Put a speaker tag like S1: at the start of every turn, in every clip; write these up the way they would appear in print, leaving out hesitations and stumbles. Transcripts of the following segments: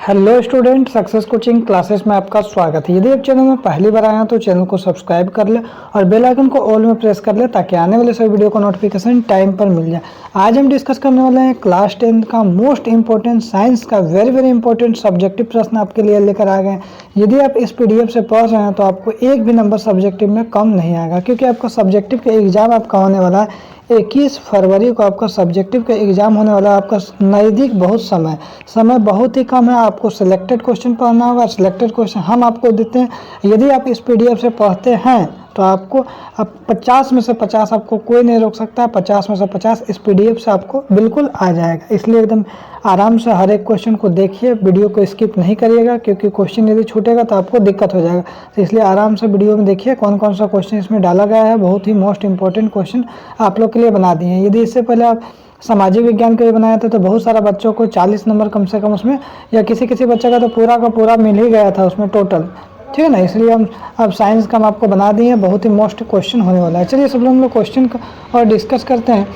S1: Hello student, success coaching classes में आपका स्वागत है। यदि आप चैनल में पहली बार आए हैं तो चैनल को सब्सक्राइब कर ले और बेल आइकन को ऑल में प्रेस कर ले ताकि आने वाले सभी वीडियो का नोटिफिकेशन टाइम पर मिल जाए। आज हम डिस्कस करने वाले हैं क्लास 10 का मोस्ट इंपॉर्टेंट साइंस का वेरी इंपॉर्टेंट सब्जेक्टिव प्रश्न आपके लिए लेकर आ गए हैं। यदि आप इस पीडीएफ से पढ़ रहे हैं तो आपको एक भी नंबर सब्जेक्टिव में कम नहीं आएगा, क्योंकि आपका सब्जेक्टिव का एग्जाम आपका होने वाला है 21 फरवरी को। आपका सब्जेक्टिव का एग्जाम होने वाला है। आपका नज़दीक बहुत समय बहुत ही कम है। आपको सिलेक्टेड क्वेश्चन पढ़ना होगा। सिलेक्टेड क्वेश्चन हम आपको देते हैं। यदि आप इस पीडीएफ से पढ़ते हैं तो आपको अब 50 में से 50 आपको कोई नहीं रोक सकता। 50 में से 50 इस पीडीएफ से आपको बिल्कुल आ जाएगा। इसलिए एकदम आराम से हर एक क्वेश्चन को देखिए, वीडियो को स्किप नहीं करिएगा, क्योंकि क्वेश्चन यदि छूटेगा तो आपको दिक्कत हो जाएगा। तो इसलिए आराम से वीडियो में देखिए कौन कौन सा क्वेश्चन इसमें डाला गया है। बहुत ही मोस्ट इंपॉर्टेंट क्वेश्चन आप लोग के लिए बना दिए हैं। यदि इससे पहले आप सामाजिक विज्ञान के लिए बनाया था तो बहुत सारा बच्चों को 40 नंबर कम से कम उसमें, या किसी बच्चे का तो पूरा का पूरा मिल ही गया था उसमें टोटल, ठीक है ना। इसलिए हम अब साइंस का हम आपको बना दिए हैं। बहुत ही मोस्ट क्वेश्चन होने वाला है। चलिए सब हम लोग क्वेश्चन का और डिस्कस करते हैं।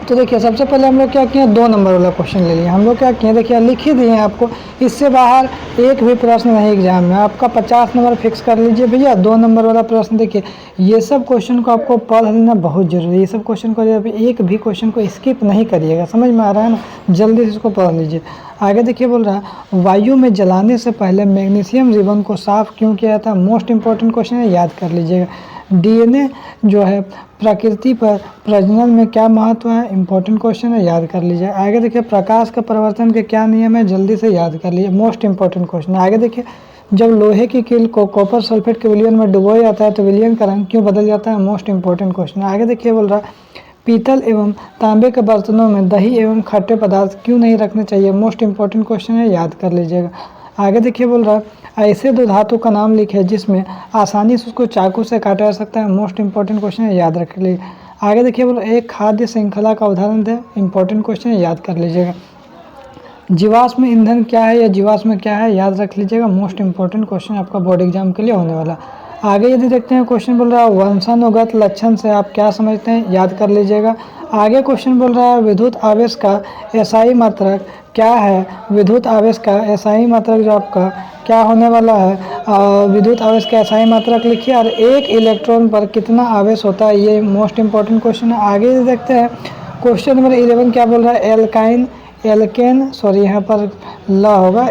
S1: तो देखिए सबसे पहले हम लोग क्या किए, 2 नंबर वाला क्वेश्चन ले लिया। हम लोग क्या किए, देखिए लिख ही दिए हैं आपको, इससे बाहर एक भी प्रश्न नहीं एग्जाम में। आपका 50 नंबर फिक्स कर लीजिए भैया। 2 नंबर वाला प्रश्न देखिए, ये सब क्वेश्चन को आपको पढ़ लेना बहुत जरूरी है। ये सब क्वेश्चन को एक भी क्वेश्चन को स्किप नहीं करिएगा, समझ में आ रहा है ना। जल्दी से इसको पढ़ लीजिए। आगे देखिए बोल रहा है, वायु में जलाने से पहले मैग्नीशियम रिबन को साफ क्यों किया जाता है। मोस्ट इंपॉर्टेंट क्वेश्चन है, याद कर लीजिएगा। डीएनए जो है प्रकृति पर प्रजनन में क्या महत्व है, इंपॉर्टेंट क्वेश्चन है, याद कर लीजिए। आगे देखिए, प्रकाश का परिवर्तन के क्या नियम है, जल्दी से याद कर लीजिए, मोस्ट इंपॉर्टेंट क्वेश्चन है। आगे देखिए, जब लोहे की कील को कॉपर सल्फेट के विलयन में डुबोया जाता है तो विलयन का रंग क्यों बदल जाता है, मोस्ट इंपॉर्टेंट क्वेश्चन है। आगे देखिए बोल रहा है, पीतल एवं तांबे के बर्तनों में दही एवं खट्टे पदार्थ क्यों नहीं रखने चाहिए, मोस्ट इंपॉर्टेंट क्वेश्चन है, याद कर लीजिएगा। आगे देखिए बोल रहा है, ऐसे 2 धातु का नाम लिखे जिसमें आसानी से उसको चाकू से काटा जा सकता है, मोस्ट इंपॉर्टेंट क्वेश्चन है, याद रख लीजिए। आगे देखिए बोल, एक खाद्य श्रृंखला का उदाहरण दे, इंपॉर्टेंट क्वेश्चन है, याद कर लीजिएगा। जीवाश्म ईंधन क्या है या जीवाश्म क्या है, याद रख लीजिएगा, मोस्ट इंपॉर्टेंट क्वेश्चन आपका बोर्ड एग्जाम के लिए होने वाला। आगे यदि देखते हैं, क्वेश्चन बोल रहा है वंशानुगत लक्षण से आप क्या समझते हैं, याद कर लीजिएगा। आगे क्वेश्चन बोल रहा है, विद्युत आवेश का एसआई मात्रक क्या है। विद्युत आवेश का एसआई मात्रक जो आपका क्या होने वाला है, विद्युत आवेश का एसआई मात्रक लिखिए, और एक इलेक्ट्रॉन पर कितना आवेश होता है, ये मोस्ट इंपॉर्टेंट क्वेश्चन है। आगे देखते हैं, क्वेश्चन नंबर 11 क्या बोल रहा है, एल्केन सॉरी यहाँ पर ल होगा,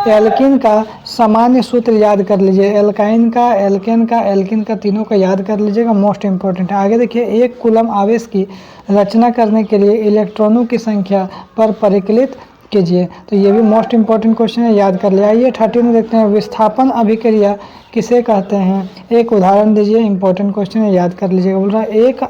S1: एल्किन का सामान्य सूत्र याद कर लीजिए। एल्काइन का, एल्किन का तीनों का याद कर लीजिएगा, मोस्ट इंपॉर्टेंट है। आगे देखिए, एक कूलम आवेश की रचना करने के लिए इलेक्ट्रॉनों की संख्या पर परिकलित कीजिए, तो ये भी मोस्ट इंपॉर्टेंट क्वेश्चन है, याद कर लिया। आइए 13 में देखते हैं, विस्थापन अभिक्रिया किसे कहते हैं, एक उदाहरण दीजिए, इंपॉर्टेंट क्वेश्चन है, याद कर लीजिएगा। बोल रहा है, एक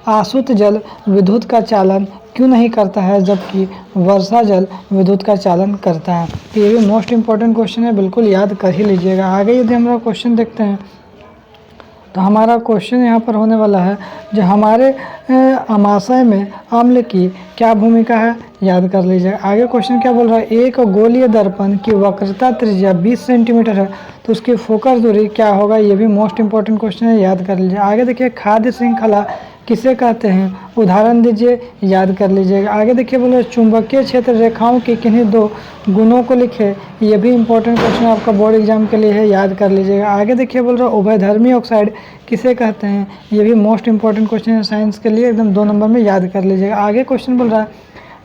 S1: आसुत जल विद्युत का चालन क्यों नहीं करता है जबकि वर्षा जल विद्युत का चालन करता है, तो ये भी मोस्ट इंपॉर्टेंट क्वेश्चन है, बिल्कुल याद कर ही लीजिएगा। आगे यदि हम लोग क्वेश्चन देखते हैं तो हमारा क्वेश्चन यहाँ पर होने वाला है, जो हमारे अमाशय में अम्ल की क्या भूमिका है, याद कर लीजिए। आगे क्वेश्चन क्या बोल रहा है, एक गोलीय दर्पण की वक्रता त्रिज्या 20 सेंटीमीटर है तो उसकी फोकस दूरी क्या होगा, ये भी मोस्ट इंपॉर्टेंट क्वेश्चन है, याद कर लीजिए। आगे देखिए, खाद्य श्रृंखला किसे कहते हैं, उदाहरण दीजिए, याद कर लीजिएगा। आगे देखिए बोले, चुंबकीय क्षेत्र रेखाओं की किन्हीं 2 गुणों को लिखे, ये भी इंपॉर्टेंट क्वेश्चन आपका बोर्ड एग्जाम के लिए है, याद कर लीजिएगा। आगे देखिए बोल रहा है, उभयधर्मी ऑक्साइड किसे कहते हैं, ये भी मोस्ट इंपॉर्टेंट क्वेश्चन है साइंस के लिए, एकदम 2 नंबर में याद कर लीजिएगा। आगे क्वेश्चन बोल रहा है,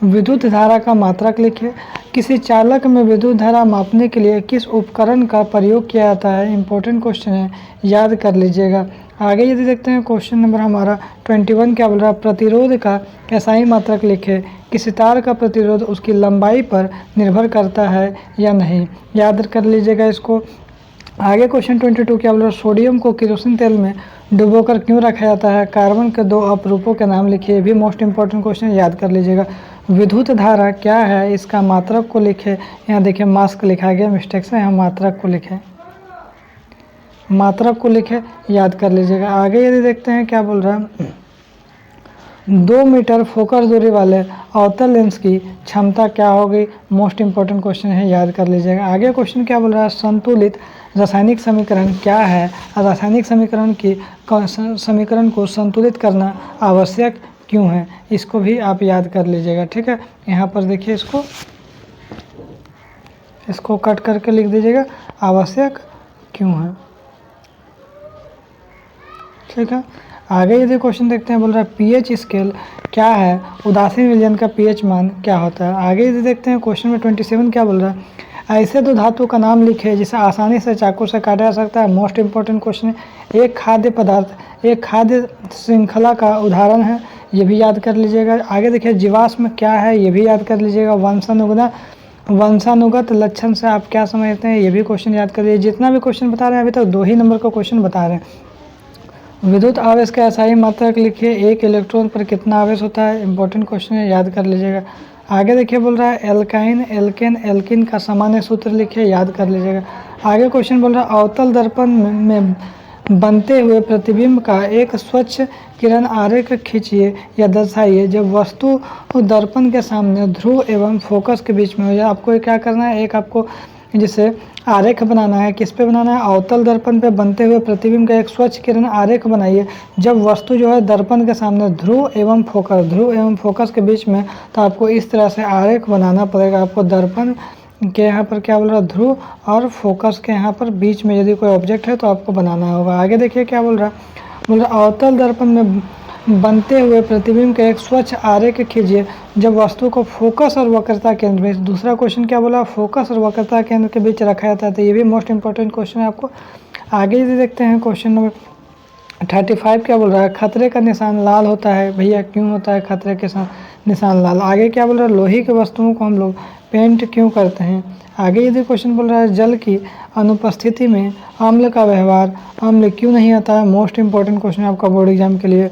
S1: विद्युत धारा का मात्रक लिखिए, किसी चालक में विद्युत धारा मापने के लिए किस उपकरण का प्रयोग किया जाता है, इंपॉर्टेंट क्वेश्चन है, याद कर लीजिएगा। आगे यदि देखते हैं, क्वेश्चन नंबर हमारा 21 क्या बोल रहा है, प्रतिरोध का एसआई मात्रक लिखे, किसी तार का प्रतिरोध उसकी लंबाई पर निर्भर करता है या नहीं, याद कर लीजिएगा इसको। आगे क्वेश्चन 22 क्या बोल रहा है, सोडियम को केरोसिन तेल में डुबोकर क्यों रखा जाता है, कार्बन के 2 अपरूपों के नाम लिखिए, भी मोस्ट इंपॉर्टेंट क्वेश्चन, याद कर लीजिएगा। विद्युत धारा क्या है, इसका मात्रक को लिखे, यहाँ देखिए मास्क लिखा गया मिस्टेक से, यहाँ मात्रक को लिखे, याद कर लीजिएगा। आगे यदि देखते हैं क्या बोल रहा है, 2 मीटर फोकस दूरी वाले अवतल लेंस की क्षमता क्या होगी, मोस्ट इंपॉर्टेंट क्वेश्चन है, याद कर लीजिएगा। आगे क्वेश्चन क्या बोल रहा है, संतुलित रासायनिक समीकरण क्या है, रासायनिक समीकरण को संतुलित करना आवश्यक क्यों है, इसको भी आप याद कर लीजिएगा, ठीक है। यहाँ पर देखिए इसको इसको कट करके लिख दीजिएगा आवश्यक क्यों है। ठीक है, आगे यदि क्वेश्चन देखते हैं, बोल रहा है पीएच स्केल क्या है, उदासीन विलयन का पीएच मान क्या होता है। आगे यदि देखते हैं क्वेश्चन में 27 क्या बोल रहा है, ऐसे दो धातु का नाम लिखे जिसे आसानी से चाकू से काटा जा सकता है। मोस्ट इंपॉर्टेंट क्वेश्चन है। एक खाद्य पदार्थ एक खाद्य श्रृंखला का उदाहरण है, ये भी याद कर लीजिएगा। आगे देखिए जीवाश्म क्या है, ये भी याद कर लीजिएगा। वंशानुगत लक्षण से आप क्या समझते हैं, ये भी क्वेश्चन याद कर लीजिए। जितना भी क्वेश्चन बता रहे हैं अभी तक 2 ही नंबर का क्वेश्चन बता रहे हैं। विद्युत आवेश का SI मात्रक लिखिए, एक इलेक्ट्रॉन पर कितना आवेश होता है, इंपॉर्टेंट क्वेश्चन है, याद कर लीजिएगा। आगे देखिए बोल रहा है एल्काइन एल्केन एल्किन का सामान्य सूत्र लिखिए, याद कर लीजिएगा। आगे क्वेश्चन बोल रहा है अवतल दर्पण में बनते हुए प्रतिबिंब का एक स्वच्छ किरण आरेख खींचिए या दर्शाइए जब वस्तु दर्पण के सामने ध्रुव एवं फोकस के बीच में हो जाए। आपको क्या करना है, एक आपको जिसे आरेख बनाना है, किस पे बनाना है, अवतल दर्पण पे बनते हुए प्रतिबिंब का एक स्वच्छ किरण आरेख बनाइए जब वस्तु जो है दर्पण के सामने ध्रुव एवं फोकस के बीच में। तो आपको इस तरह से आरेख बनाना पड़ेगा। आपको दर्पण के यहाँ पर क्या बोल रहा है, ध्रुव और फोकस के यहाँ पर बीच में यदि कोई ऑब्जेक्ट है तो आपको बनाना होगा। आगे देखिए क्या बोल रहा है, अवतल दर्पण में बनते हुए प्रतिबिंब के एक स्वच्छ आरेख खींचिए जब वस्तु को फोकस और वक्रता केंद्र में। दूसरा क्वेश्चन क्या बोला, फोकस और वक्रता केंद्र के बीच रखा जाता है, तो ये भी मोस्ट इंपॉर्टेंट क्वेश्चन है आपको। आगे यदि देखते हैं क्वेश्चन नंबर 35 क्या बोल रहा है, खतरे का निशान लाल होता है, भैया क्यों होता है खतरे के निशान लाल। आगे क्या बोल रहा है, लोहे की वस्तुओं को हम लोग पेंट क्यों करते हैं। आगे यदि क्वेश्चन बोल रहा है जल की अनुपस्थिति में अम्ल का व्यवहार, अम्ल क्यों नहीं आता है, मोस्ट इंपॉर्टेंट क्वेश्चन है आपका बोर्ड एग्जाम के लिए।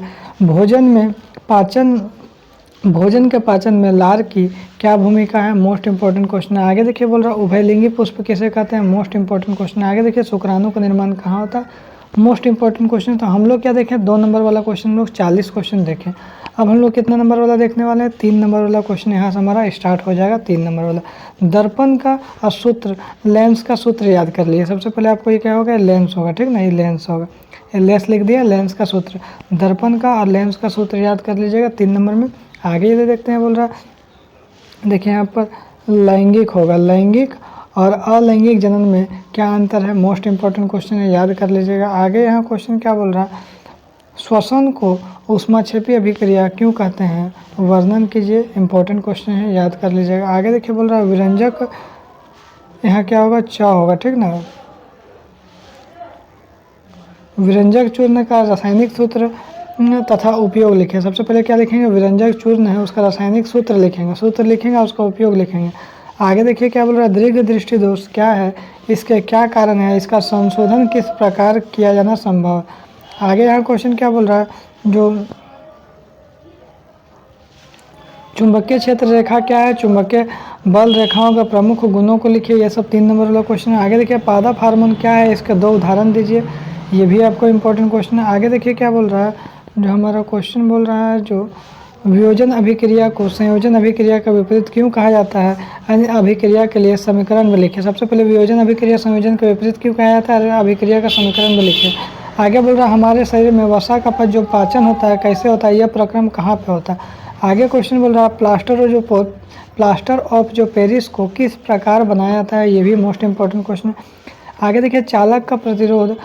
S1: भोजन के पाचन में लार की क्या भूमिका है, मोस्ट इंपॉर्टेंट क्वेश्चन है। आगे देखिए बोल रहा है उभयलिंगी पुष्प किसे कहते हैं, मोस्ट इंपॉर्टेंट क्वेश्चन है। आगे देखिए शुक्राणु का निर्माण कहाँ होता है, मोस्ट इंपॉर्टेंट क्वेश्चन। तो हम लोग क्या देखें, 2 नंबर वाला क्वेश्चन, हम लोग 40 क्वेश्चन देखें। अब हम लोग कितना नंबर वाला देखने वाले हैं, 3 नंबर वाला क्वेश्चन यहाँ से हमारा स्टार्ट हो जाएगा। 3 नंबर वाला दर्पण का सूत्र, लेंस का सूत्र याद कर लिए। सबसे पहले आपको ये क्या होगा, लेंस होगा, ठीक ना, ये लेंस होगा, ये लेंस लिख दिया, लेंस का सूत्र, दर्पण का और लेंस का सूत्र याद कर लीजिएगा 3 नंबर में। आगे ये देखते हैं, बोल रहा देखिए यहाँ पर लैंगिक होगा, लैंगिक और अलैंगिक जनन में क्या अंतर है, मोस्ट इंपॉर्टेंट क्वेश्चन है, याद कर लीजिएगा। आगे यहाँ क्वेश्चन क्या बोल रहा है, श्वसन को ऊष्माक्षेपी अभिक्रिया क्यों कहते हैं, वर्णन कीजिए, इंपॉर्टेंट क्वेश्चन है, याद कर लीजिएगा। आगे देखिए बोल रहा है विरंजक, यहाँ क्या होगा, च होगा, ठीक ना। विरंजक चूर्ण का रासायनिक सूत्र तथा उपयोग लिखें। सबसे पहले क्या लिखेंगे, विरंजक चूर्ण है उसका रासायनिक सूत्र लिखेंगे, उसका उपयोग लिखेंगे। आगे देखिए क्या बोल रहा है, दीर्घ दृष्टि दोष क्या है, इसके क्या कारण है, इसका संशोधन किस प्रकार किया जाना संभव है। आगे यहाँ क्वेश्चन क्या बोल रहा है, जो चुंबकीय क्षेत्र रेखा क्या है, चुंबकीय बल रेखाओं के प्रमुख गुणों को लिखिए, ये सब 3 नंबर वाला क्वेश्चन है। आगे देखिए पादप हार्मोन क्या है, इसके 2 उदाहरण दीजिए, ये भी आपको इंपॉर्टेंट क्वेश्चन है। आगे देखिए क्या बोल रहा है, जो हमारा क्वेश्चन बोल रहा है, जो वियोजन अभिक्रिया को संयोजन अभिक्रिया का विपरीत क्यों कहा जाता है, अन्य अभिक्रिया के लिए समीकरण में लिखिए। सबसे पहले वियोजन अभिक्रिया संयोजन के विपरीत क्यों कहा जाता है, अभिक्रिया का समीकरण में लिखिए। आगे बोल रहा है हमारे शरीर में वसा का जो पाचन होता है कैसे होता है, यह प्रक्रम कहाँ पे होता है। आगे क्वेश्चन बोल रहा है प्लास्टर ऑफ जो पेरिस को किस प्रकार बनाया जाता है, ये भी मोस्ट इंपॉर्टेंट क्वेश्चन है। आगे देखिए चालक का प्रतिरोध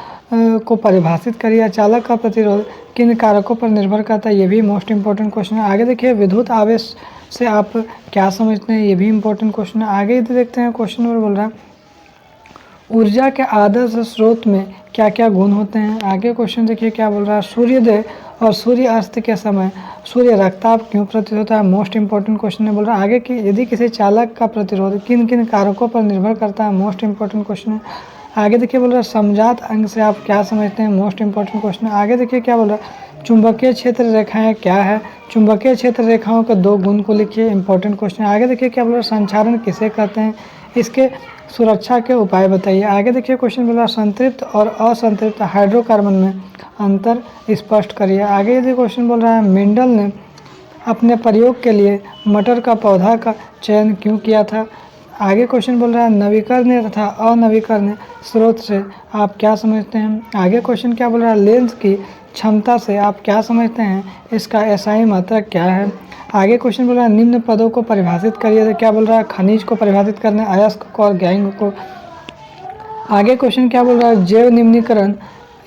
S1: को परिभाषित करिए, चालक का प्रतिरोध किन कारकों पर निर्भर करता है, ये भी मोस्ट इंपॉर्टेंट क्वेश्चन है। आगे देखिए विद्युत आवेश से आप क्या समझते हैं, ये भी इंपॉर्टेंट क्वेश्चन है। आगे इधर देखते हैं क्वेश्चन नंबर बोल रहा है ऊर्जा के आदर्श स्रोत में क्या क्या गुण होते हैं। आगे क्वेश्चन देखिए क्या बोल रहा है, सूर्योदय और सूर्य अस्त के समय सूर्य रक्तचाप क्यों प्रतीत होता है, मोस्ट इंपॉर्टेंट क्वेश्चन है। बोल रहा है आगे कि यदि किसी चालक का प्रतिरोध किन किन कारकों पर निर्भर करता है, मोस्ट इंपॉर्टेंट क्वेश्चन है। आगे देखिए बोल रहा है समजात अंग से आप क्या समझते हैं, मोस्ट इंपॉर्टेंट क्वेश्चन है। आगे देखिए क्या बोल रहा है चुंबकीय क्षेत्र रेखाएं क्या है, चुंबकीय क्षेत्र रेखाओं के 2 गुण को लिखिए, इंपॉर्टेंट क्वेश्चन है। आगे देखिए क्या बोल रहा है संचारण किसे कहते हैं, इसके सुरक्षा के उपाय बताइए। आगे देखिए क्वेश्चन बोल रहा है संतृप्त और असंतृप्त हाइड्रोकार्बन में अंतर स्पष्ट करिए। आगे यदि क्वेश्चन बोल रहा है मेंडल ने अपने प्रयोग के लिए मटर का पौधा का चयन क्यों किया था। आगे क्वेश्चन बोल रहा है नवीकरणीय तथा अनवीकरणीय स्रोत से आप क्या समझते हैं। आगे क्वेश्चन क्या बोल रहा है लेंस की क्षमता से आप क्या समझते हैं, इसका एसआई मात्रक क्या है। आगे क्वेश्चन बोल रहा है निम्न पदों को परिभाषित करिए, तो क्या बोल रहा है खनिज को परिभाषित करना है, अयस्क को और गैंग को। आगे क्वेश्चन क्या बोल रहा है जैव निम्नीकरण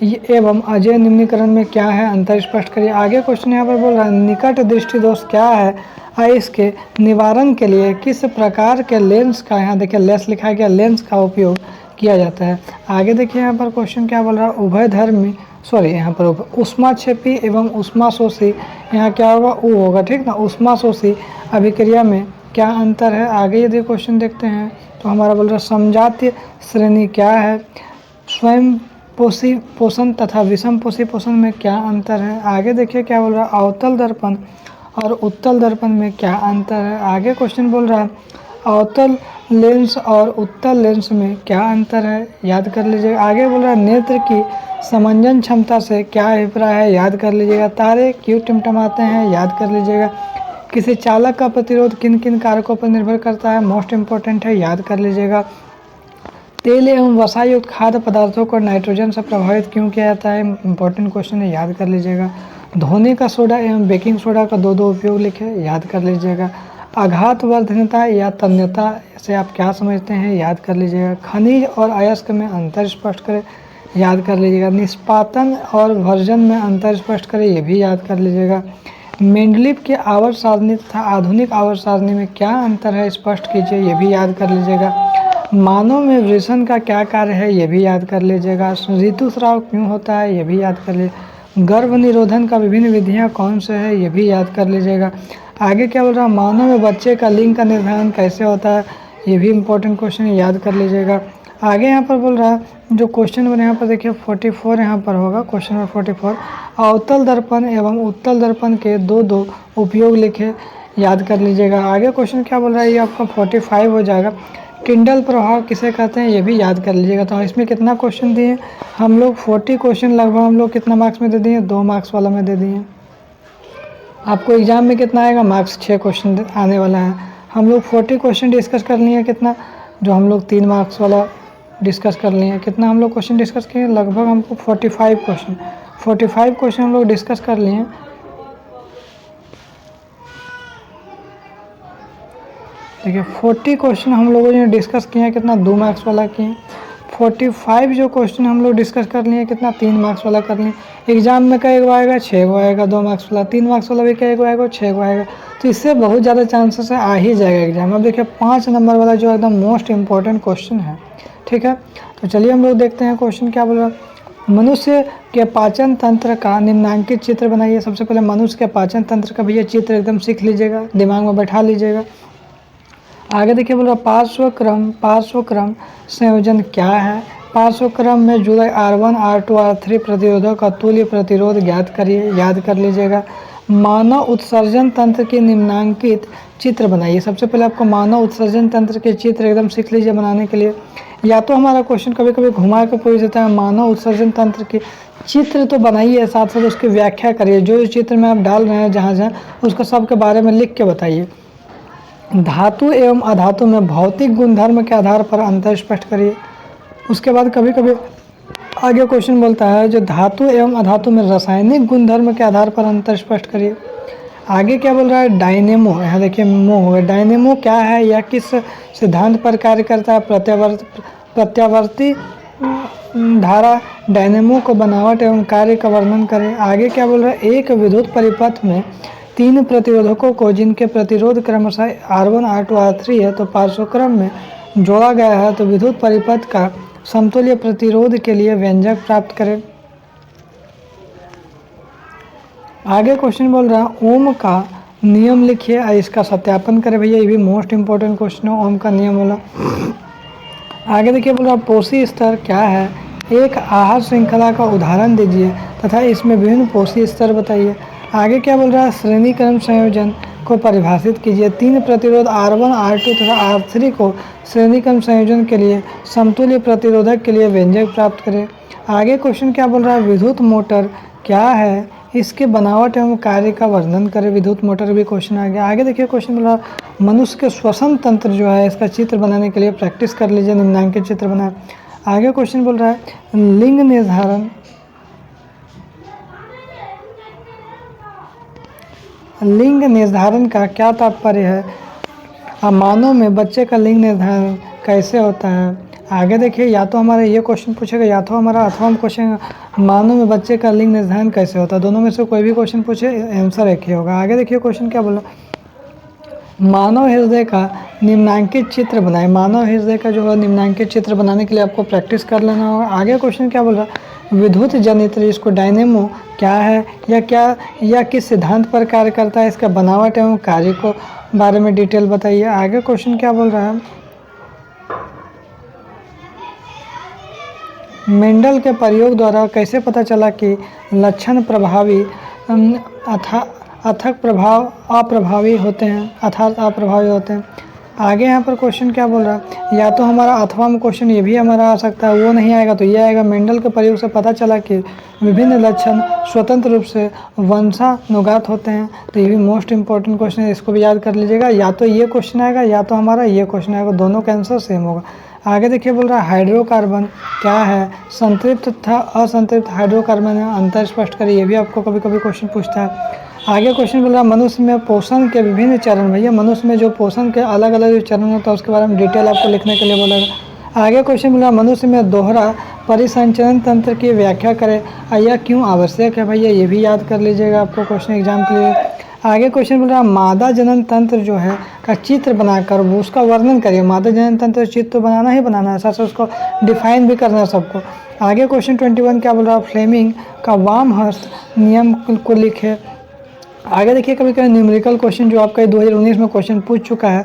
S1: एवं अजैव निम्नीकरण में क्या है, अंतर स्पष्ट करिए। आगे क्वेश्चन यहाँ पर बोल रहा है निकट दृष्टि दोष क्या है और इसके निवारण के लिए किस प्रकार के लेंस का, यहाँ देखिए लेंस लिखा गया, लेंस का उपयोग किया जाता है। आगे देखिए यहाँ पर क्वेश्चन क्या बोल रहा है उभयधर्मी यहाँ पर ऊष्माक्षेपी एवं ऊष्माशोषी, यहाँ क्या होगा ऊ होगा, ठीक ना। ऊष्माशोषी अभिक्रिया में क्या अंतर है। आगे यदि क्वेश्चन देखते हैं तो हमारा बोल रहा है समजातीय श्रेणी क्या है, स्वयं पोषी पोषण तथा विषम पोषी पोषण में क्या अंतर है। आगे देखिए क्या बोल रहा है अवतल दर्पण और उत्तल दर्पण में क्या अंतर है। आगे क्वेश्चन बोल रहा है अवतल लेंस और उत्तल लेंस में क्या अंतर है, याद कर लीजिएगा। आगे बोल रहा है नेत्र की समंजन क्षमता से क्या अभिप्राय है, याद कर लीजिएगा। तारे क्यों टिमटिमाते हैं, याद कर लीजिएगा। किसी चालक का प्रतिरोध किन किन कारकों पर निर्भर करता है, मोस्ट इम्पोर्टेंट है, याद कर लीजिएगा। तेल एवं वसा युक्त खाद्य पदार्थों को नाइट्रोजन से प्रभावित क्यों किया जाता है, इंपॉर्टेंट क्वेश्चन है, याद कर लीजिएगा। धोने का सोडा एवं बेकिंग सोडा का दो उपयोग लिखे, याद कर लीजिएगा। आघातवर्धनता या तन्यता से आप क्या समझते हैं, याद कर लीजिएगा। खनिज और अयस्क में अंतर स्पष्ट करें, याद कर लीजिएगा। निष्पादन और वर्जन में अंतर स्पष्ट करें, ये भी याद कर लीजिएगा। मेंडलीव के आवर्त सारणी तथा आधुनिक आवर्त सारणी में क्या अंतर है, स्पष्ट कीजिए, ये भी याद कर लीजिएगा। मानव में वृषण का क्या कार्य है, ये भी याद कर लीजिएगा। ऋतुस्राव क्यों होता है, ये भी याद कर लीजिए। गर्भ निरोधन का विभिन्न विधियां कौन से है, ये भी याद कर लीजिएगा। आगे क्या बोल रहा है मानव में बच्चे का लिंग का निर्धारण कैसे होता है, ये भी इंपॉर्टेंट क्वेश्चन है, याद कर लीजिएगा। आगे यहाँ पर बोल रहा है जो क्वेश्चन बने यहाँ पर देखिए 44 यहाँ पर होगा, क्वेश्चन नंबर 44 अवतल दर्पण एवं उत्तल दर्पण के दो उपयोग लिखे, याद कर लीजिएगा। आगे क्वेश्चन क्या बोल रहा है ये आपका 45 हो जाएगा। टिंडल प्रभाव किसे कहते हैं, ये भी याद कर लीजिएगा। तो इसमें कितना क्वेश्चन दिए हम लोग 40 क्वेश्चन लगभग हम लोग कितना मार्क्स में दे दिए, 2 मार्क्स वाला में दे दिए। आपको एग्जाम में कितना आएगा मार्क्स, 6 क्वेश्चन आने वाला है। हम लोग 40 क्वेश्चन डिस्कस कर लिए, कितना जो हम लोग 3 मार्क्स वाला डिस्कस कर लिए। कितना हम लोग क्वेश्चन डिस्कस किए, लगभग हमको 45 क्वेश्चन हम लोग डिस्कस कर लिए। देखिए 40 क्वेश्चन हम लोगों ने डिस्कस किए हैं, कितना 2 मार्क्स वाला किए। 45 जो क्वेश्चन हम लोग डिस्कस कर लिए, कितना 3 मार्क्स वाला कर लिए। एग्जाम में कई गो आएगा, 6 गो आएगा 2 मार्क्स वाला, 3 मार्क्स वाला भी कई गो आएगा, 6 गो आएगा। तो इससे बहुत ज़्यादा चांसेस है आ ही जाएगा एग्जाम। अब देखिए 5 नंबर वाला जो एकदम मोस्ट इम्पॉर्टेंट क्वेश्चन है, ठीक है। तो चलिए हम लोग देखते हैं क्वेश्चन क्या बोल रहा है। मनुष्य के पाचन तंत्र का निम्नांकित चित्र बनाइए। सबसे पहले मनुष्य के पाचन तंत्र का भैया चित्र एकदम सीख लीजिएगा, दिमाग में बैठा लीजिएगा। आगे देखिए बोल रहा पार्श्वक्रम संयोजन क्या है। पार्श्वक्रम में जुड़े R1 R2 R3 प्रतिरोधों का तुल्य प्रतिरोध ज्ञात करिए, याद कर लीजिएगा। मानव उत्सर्जन तंत्र की निम्नांकित चित्र बनाइए। सबसे पहले आपको मानव उत्सर्जन तंत्र के चित्र एकदम सीख लीजिए बनाने के लिए। या तो हमारा क्वेश्चन कभी कभी घुमा के पूछ देता है, मानव उत्सर्जन तंत्र के चित्र तो बनाइए, साथ साथ उसकी व्याख्या करिए। जो चित्र में आप डाल रहे हैं जहाँ जहाँ उसका सब के बारे में लिख के बताइए। धातु एवं अधातु में भौतिक गुणधर्म के आधार पर अंतर स्पष्ट करिए। उसके बाद कभी कभी आगे क्वेश्चन बोलता है जो धातु एवं अधातु में रासायनिक गुणधर्म के आधार पर अंतर स्पष्ट करिए। आगे क्या बोल रहा है डायनेमो, यहाँ देखिए मो है, डायनेमो क्या है या किस सिद्धांत पर कार्य करता है। प्रत्यावर्ती धारा डायनेमो को बनावट एवं कार्य का वर्णन करें। आगे क्या बोल रहा है एक विद्युत परिपथ में 3 प्रतिरोधकों को जिनके प्रतिरोध क्रमशः R1 R2 R3 है तो पार्श्वक्रम में जोड़ा गया है, तो विद्युत परिपथ का समतुल्य प्रतिरोध के लिए व्यंजक प्राप्त करें। आगे क्वेश्चन बोल रहा है ओम का नियम लिखिए और इसका सत्यापन करें। भैया ये भी मोस्ट इंपॉर्टेंट क्वेश्चन है, ओम का नियम बोला। आगे देखिए बोल रहा पोषी स्तर क्या है, एक आहार श्रृंखला का उदाहरण दीजिए तथा इसमें विभिन्न पोषी स्तर बताइए। आगे क्या बोल रहा है श्रेणीक्रम संयोजन को परिभाषित कीजिए। 3 प्रतिरोध R1 R2 तथा R3 को श्रेणीक्रम संयोजन के लिए समतुल्य प्रतिरोधक के लिए व्यंजक प्राप्त करें। आगे क्वेश्चन क्या बोल रहा है विद्युत मोटर क्या है, इसके बनावट एवं कार्य का वर्णन करें। विद्युत मोटर भी क्वेश्चन आ गया। आगे देखिए क्वेश्चन बोल रहा मनुष्य के श्वसन तंत्र जो है इसका चित्र बनाने के लिए प्रैक्टिस कर लीजिए, निम्नांकित चित्र बनाए। आगे क्वेश्चन बोल रहा है लिंग निर्धारण लिंग निर्धारण का क्या तात्पर्य है? अब मानव में बच्चे का लिंग निर्धारण कैसे होता है? आगे देखिए, या तो हमारा ये क्वेश्चन पूछेगा या तो हमारा अथवा हम पूछेगा मानव में बच्चे का लिंग निर्धारण कैसे होता है। दोनों में से कोई भी क्वेश्चन पूछे आंसर एक ही होगा। आगे देखिए क्वेश्चन क्या बोला, मानव हृदय का निम्नांकित चित्र बनाए। मानव हृदय का जो है निम्नांकित चित्र बनाने के लिए आपको प्रैक्टिस कर लेना होगा। आगे क्वेश्चन क्या बोल रहा है, विद्युत जनित्र इसको डायनेमो क्या है या किस सिद्धांत पर कार्य करता है, इसका बनावट एवं कार्य को बारे में डिटेल बताइए। आगे क्वेश्चन क्या बोल रहा है, मेंडल के प्रयोग द्वारा कैसे पता चला कि लक्षण प्रभावी अथक प्रभाव अप्रभावी होते हैं, अर्थात अप्रभावी होते हैं। आगे यहाँ पर क्वेश्चन क्या बोल रहा है, या तो हमारा अथवा में क्वेश्चन ये भी हमारा आ सकता है, वो नहीं आएगा तो ये आएगा, मेंडल के प्रयोग से पता चला कि विभिन्न लक्षण स्वतंत्र रूप से वंशानुगत होते हैं। तो ये भी मोस्ट इंपॉर्टेंट क्वेश्चन है, इसको भी याद कर लीजिएगा। या तो ये क्वेश्चन आएगा या तो हमारा ये क्वेश्चन आएगा, दोनों का आंसर सेम होगा। आगे देखिए बोल रहा है हाइड्रोकार्बन क्या है, संतृप्त तथा असंतृप्त हाइड्रोकार्बन है, अंतर स्पष्ट करिए। ये भी आपको कभी कभी क्वेश्चन पूछता है। आगे क्वेश्चन बोल रहा है मनुष्य में पोषण के विभिन्न चरण। भैया मनुष्य में जो पोषण के अलग अलग जो चरण होता है उसके बारे में डिटेल आपको लिखने के लिए बोलेगा। आगे क्वेश्चन बोल रहा है मनुष्य में दोहरा परिसंचरण तंत्र की व्याख्या करें, यह क्यों आवश्यक है। भैया ये भी याद कर लीजिएगा आपको क्वेश्चन एग्जाम के लिए। आगे क्वेश्चन बोल रहा है मादा जनन तंत्र जो है का चित्र बनाकर वो उसका वर्णन करिए। मादा जनन तंत्र चित्र तो बनाना ही बनाना है, साथ साथ उसको डिफाइन भी करना है सबको। आगे क्वेश्चन 21 क्या बोल रहा है, फ्लेमिंग का वाम हस्त नियम को लिखे। आगे देखिए कभी कभी न्यूमेरिकल क्वेश्चन जो आपका 2019 में क्वेश्चन पूछ चुका है,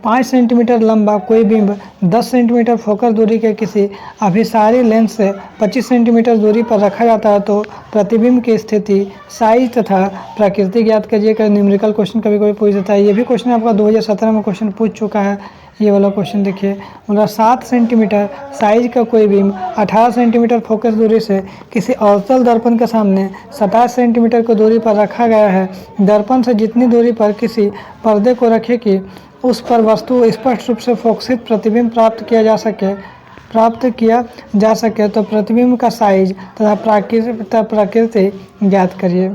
S1: 5 सेंटीमीटर लंबा कोई बिंब 10 सेंटीमीटर फोकस दूरी के किसी अभिसारी लेंस से 25 सेंटीमीटर दूरी पर रखा जाता है तो प्रतिबिंब की स्थिति, साइज तथा प्रकृति ज्ञात कीजिए। का न्यूमेरिकल क्वेश्चन कभी कभी पूछ देता है। ये भी क्वेश्चन आपका 2017 में क्वेश्चन पूछ चुका है। ये वाला क्वेश्चन देखिए, मतलब 7 सेंटीमीटर साइज का कोई बिंब 18 सेंटीमीटर फोकस दूरी से किसी अवतल दर्पण के सामने 27 सेंटीमीटर की दूरी पर रखा गया है। दर्पण से जितनी दूरी पर किसी पर्दे को रखे कि उस पर वस्तु स्पष्ट रूप से फोकसित प्रतिबिंब प्राप्त किया जा सके तो प्रतिबिंब का साइज तथा प्रकृति ज्ञात करिए।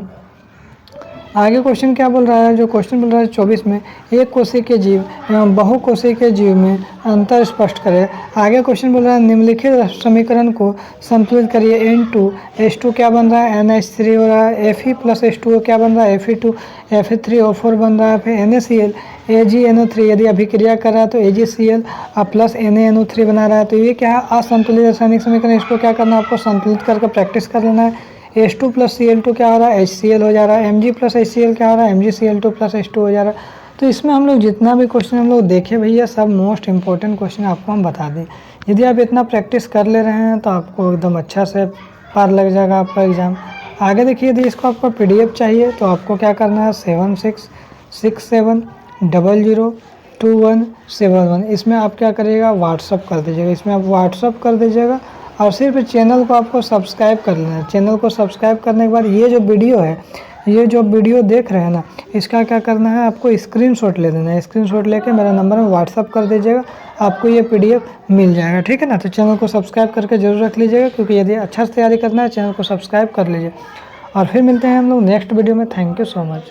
S1: आगे क्वेश्चन क्या बोल रहा है, जो क्वेश्चन बोल रहा है 24 में, एक कोशिकीय के जीव एवं बहुकोशिकीय के जीव में अंतर स्पष्ट करें। आगे क्वेश्चन बोल रहा है निम्नलिखित समीकरण को संतुलित करिए। N2H2 क्या बन रहा है, NH3 हो रहा है, Fe प्लस H2O क्या बन रहा है, Fe2, Fe3O4 बन रहा है, फिर NaCl AgNO3 यदि अभिक्रिया कर रहा है तो AgCl प्लस NaNO3 बना रहा है। तो ये क्या है असंतुलित रासायनिक समीकरण, इसको क्या करना है आपको संतुलित करके प्रैक्टिस कर लेना है। H2 प्लस Cl2 क्या हो रहा है, HCl हो जा रहा है। Mg प्लस HCl क्या हो रहा है, MgCl2 प्लस H2 हो जा रहा है। तो इसमें हम लोग जितना भी क्वेश्चन हम लोग देखे भैया सब मोस्ट इंपॉर्टेंट क्वेश्चन आपको हम बता दें। यदि आप इतना प्रैक्टिस कर ले रहे हैं तो आपको एकदम अच्छा से पार लग जाएगा आपका एग्ज़ाम। आगे देखिए, यदि इसको आपको PDF चाहिए तो आपको क्या करना है, 7667002171 इसमें आप क्या करिएगा, व्हाट्सअप कर दीजिएगा। इसमें आप व्हाट्सअप कर दीजिएगा और सिर्फ चैनल को आपको सब्सक्राइब कर लेना है। चैनल को सब्सक्राइब करने के बाद ये जो वीडियो है, ये जो वीडियो देख रहे हैं ना, इसका क्या करना है आपको स्क्रीनशॉट ले लेना है। स्क्रीनशॉट लेके मेरा नंबर में व्हाट्सअप कर दीजिएगा, आपको ये PDF मिल जाएगा, ठीक है ना। तो चैनल को सब्सक्राइब करके जरूर रख लीजिएगा, क्योंकि यदि अच्छा से तैयारी करना है चैनल को सब्सक्राइब कर लीजिए। और फिर मिलते हैं हम लोग नेक्स्ट वीडियो में। Thank you so much.